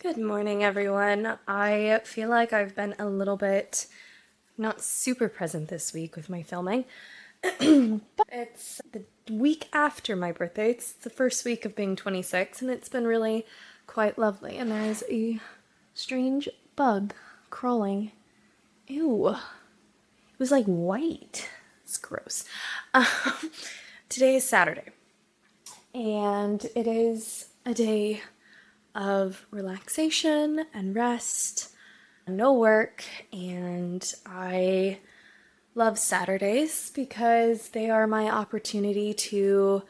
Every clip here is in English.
Good morning, everyone. I feel like I've been a little bit not super present this week with my filming. But it's the week after my birthday. It's the first week of being 26, and it's been really quite lovely. And there is a strange bug crawling. Ew. It was like white. It's gross. Today is Saturday, and it is a day of relaxation and rest, no work, and I love Saturdays because they are my opportunity to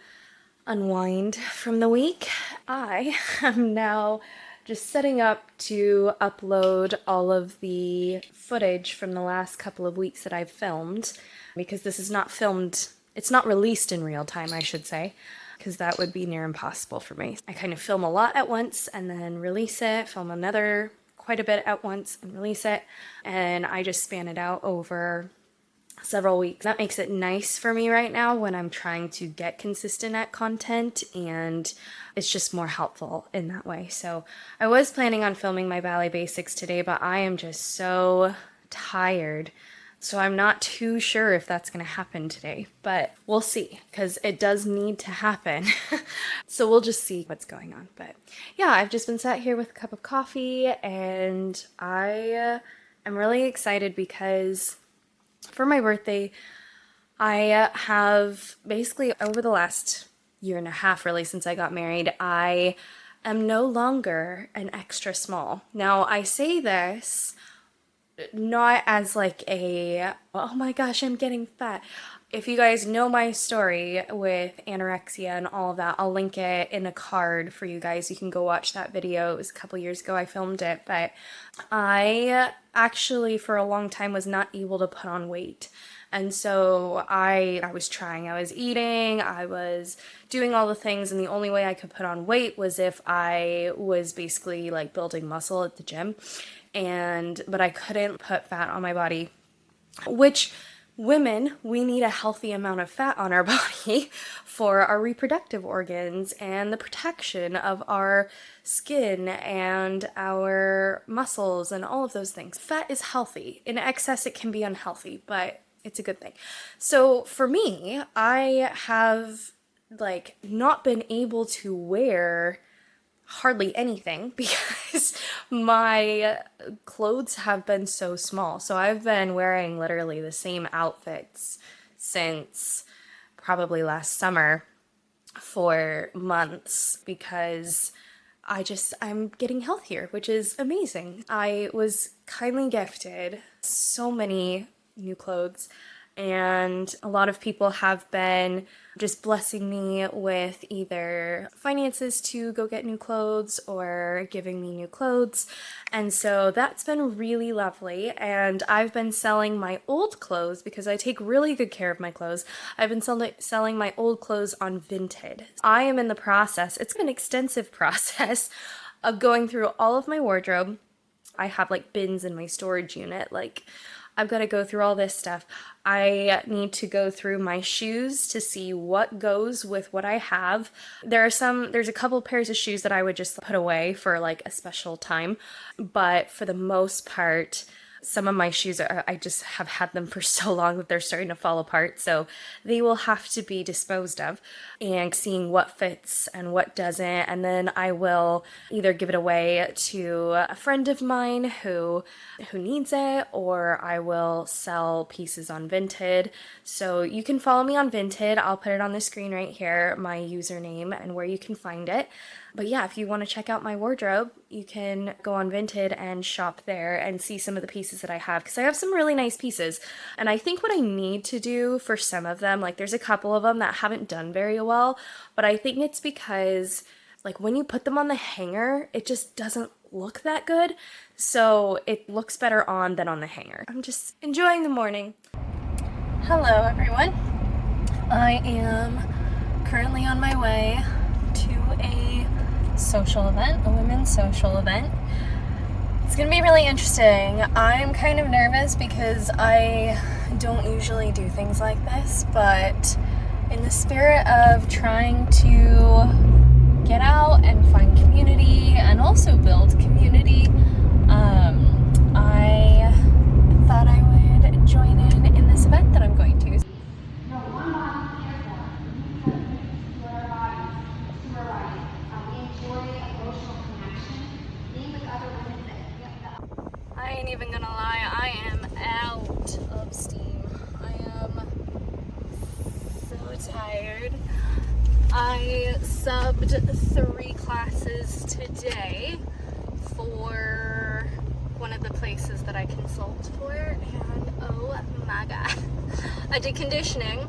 unwind from the week. I am now just setting up to upload all of the footage from the last couple of weeks that I've filmed, because this is not filmed, it's not released in real time, I should say, because that would be near impossible for me. I kind of film a lot at once and then release it, film another quite a bit at once and release it, and I just span it out over several weeks. That makes it nice for me right now when I'm trying to get consistent at content, and it's just more helpful in that way. So I was planning on filming my ballet basics today, but I am just so tired. So I'm not too sure if that's going to happen today, but we'll see, because it does need to happen. So we'll just see what's going on. But yeah, I've just been sat here with a cup of coffee, and I am really excited because for my birthday, I have basically over the last year and a half, really, since I got married, I am no longer an extra small. Now, I say this not as like a, oh my gosh, I'm getting fat. If you guys know my story with anorexia and all of that, I'll link it in a card for you guys. You can go watch that video. It was a couple years ago I filmed it, but I actually for a long time was not able to put on weight. And so I was trying, I was eating, I was doing all the things, and the only way I could put on weight was if I was basically like building muscle at the gym. But I couldn't put fat on my body, which women, we need a healthy amount of fat on our body for our reproductive organs and the protection of our skin and our muscles and all of those things. Fat is healthy. In excess, it can be unhealthy, but it's a good thing. So for me, I have like not been able to wear hardly anything because my clothes have been so small. So I've been wearing literally the same outfits since probably last summer for months because I'm getting healthier, which is amazing. I was kindly gifted so many new clothes, and a lot of people have been just blessing me with either finances to go get new clothes or giving me new clothes. And so that's been really lovely. And I've been selling my old clothes because I take really good care of my clothes. I've been selling my old clothes on Vinted. I am in the process, it's an extensive process of going through all of my wardrobe. I have like bins in my storage unit, like I've got to go through all this stuff. I need to go through my shoes to see what goes with what I have. There's a couple pairs of shoes that I would just put away for like a special time. But for the most part, some of my shoes, I just have had them for so long that they're starting to fall apart. So they will have to be disposed of, and seeing what fits and what doesn't. And then I will either give it away to a friend of mine who needs it, or I will sell pieces on Vinted. So you can follow me on Vinted. I'll put it on the screen right here, my username and where you can find it. But yeah, if you want to check out my wardrobe, you can go on Vinted and shop there and see some of the pieces that I have, because I have some really nice pieces. And I think what I need to do for some of them, like there's a couple of them that haven't done very well, but I think it's because like when you put them on the hanger, it just doesn't look that good. So it looks better on than on the hanger. I'm just enjoying the morning. Hello everyone. I am currently on my way to a social event, a women's social event. It's gonna be really interesting. I'm kind of nervous because I don't usually do things like this, but in the spirit of trying to get out and find community and also build community ain't even gonna lie, I am out of steam. I am so tired. I subbed 3 classes today for one of the places that I consult for, and oh my god. I did conditioning,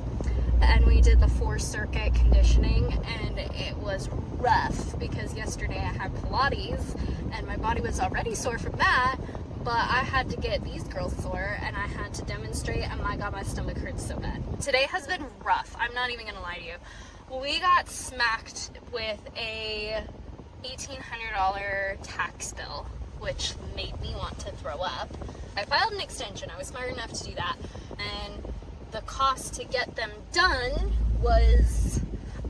and we did the 4-circuit conditioning, and it was rough because yesterday I had Pilates and my body was already sore from that, but I had to get these girls sore and I had to demonstrate, and my god, my stomach hurts so bad. Today has been rough. I'm not even gonna lie to you. We got smacked with a $1,800 tax bill, which made me want to throw up. I filed an extension. I was smart enough to do that, and the cost to get them done was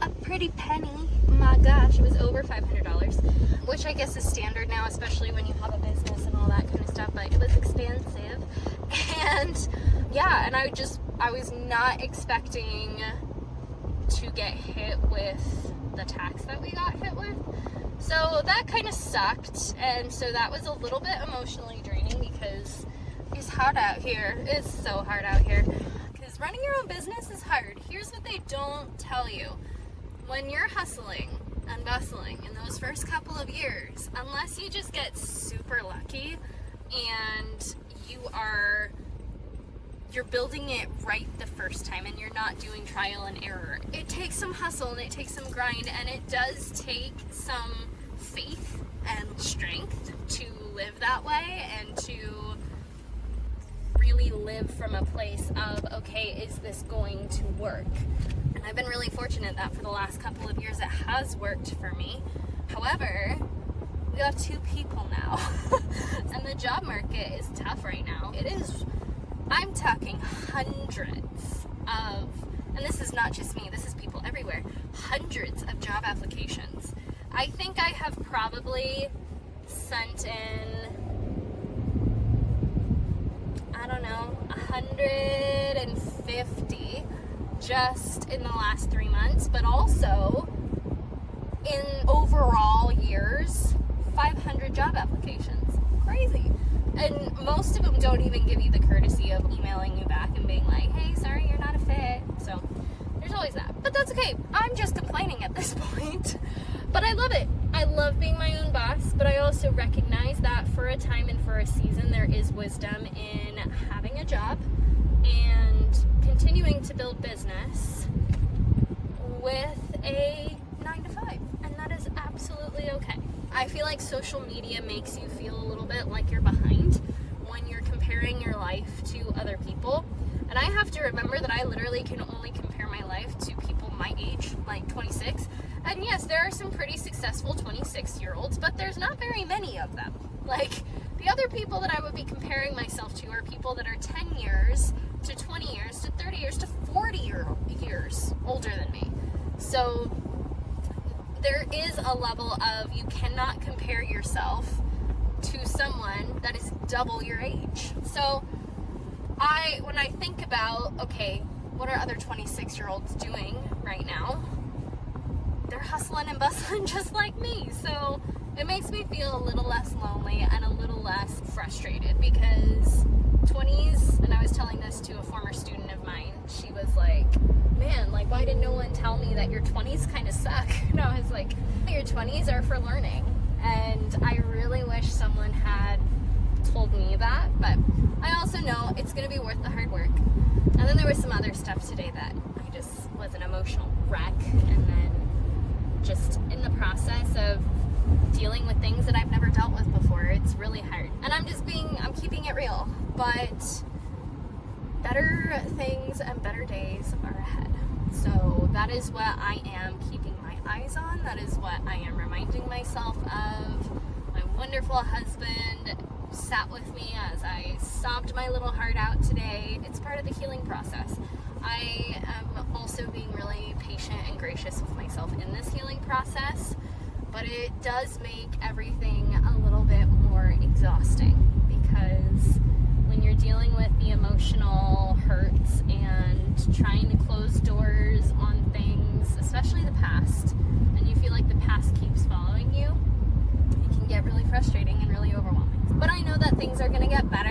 a pretty penny. My gosh, it was over $500, which I guess is standard now, especially when you have a business and all that kind of stuff, but it was expensive. And yeah, and I was not expecting to get hit with the tax that we got hit with. So that kind of sucked, and so that was a little bit emotionally draining because it's hard out here. It's so hard out here. Because running your own business is hard. Here's what they don't tell you. When you're hustling and bustling in those first couple of years, unless you just get super lucky and you're building it right the first time and you're not doing trial and error, it takes some hustle and it takes some grind, and it does take some faith and strength to live that way and to really live from a place of, okay, is this going to work? And I've been really fortunate that for the last couple of years it has worked for me. However, we got 2 people now and the job market is tough right now. It is, I'm talking hundreds of, and this is not just me, this is people everywhere, hundreds of job applications. I think I have probably sent in, I don't know, 150 just in the last 3 months, but also in overall years, 500 job applications. Crazy. And most of them don't even give you the courtesy of emailing you back and being like, hey, sorry, you're not a fit. So there's always that. But that's okay. I'm just complaining at this point. But I love it. I love being my own boss, but I also recognize that for a time and for a season, there is wisdom in having a job and continuing to build business with a 9-to-5, and that is absolutely okay. I feel like social media makes you feel a little bit like you're behind when you're comparing your life to other people, and I have to remember that I literally can only compare my life to people my age, like 26, and yes, there are some pretty successful 26-year-olds, but there's not very many of them. Like, the other people that I would be comparing myself to are people that are 10 years to 20 years to 30 years to 40 years older than me. So there is a level of, you cannot compare yourself to someone that is double your age. So when I think about, okay, what are other 26-year-olds doing right now? They're hustling and bustling just like me. So it makes me feel a little less lonely and a little less frustrated, because 20s, and I was telling this to a former student of mine, she was like, man, like, why did no one tell me that your 20s kind of suck? And I was like, your 20s are for learning. And I really wish someone had told me that, but I also know it's going to be worth the hard work. And then there was some other stuff today that I just was an emotional wreck, and then just in the process of dealing with things that I've never dealt with before, it's really hard. And I'm keeping it real, but better things and better days are ahead. So that is what I am keeping my eyes on. That is what I am reminding myself of. My wonderful husband sat with me as I sobbed my little heart out today. It's part of the healing process. I am also being really patient and gracious with myself in this healing process, but it does make everything a little bit more exhausting, because when you're dealing with the emotional hurts and trying to close doors on things, especially the past, and you feel like the past keeps following you, it can get really frustrating and really overwhelming. But I know that things things are gonna get better.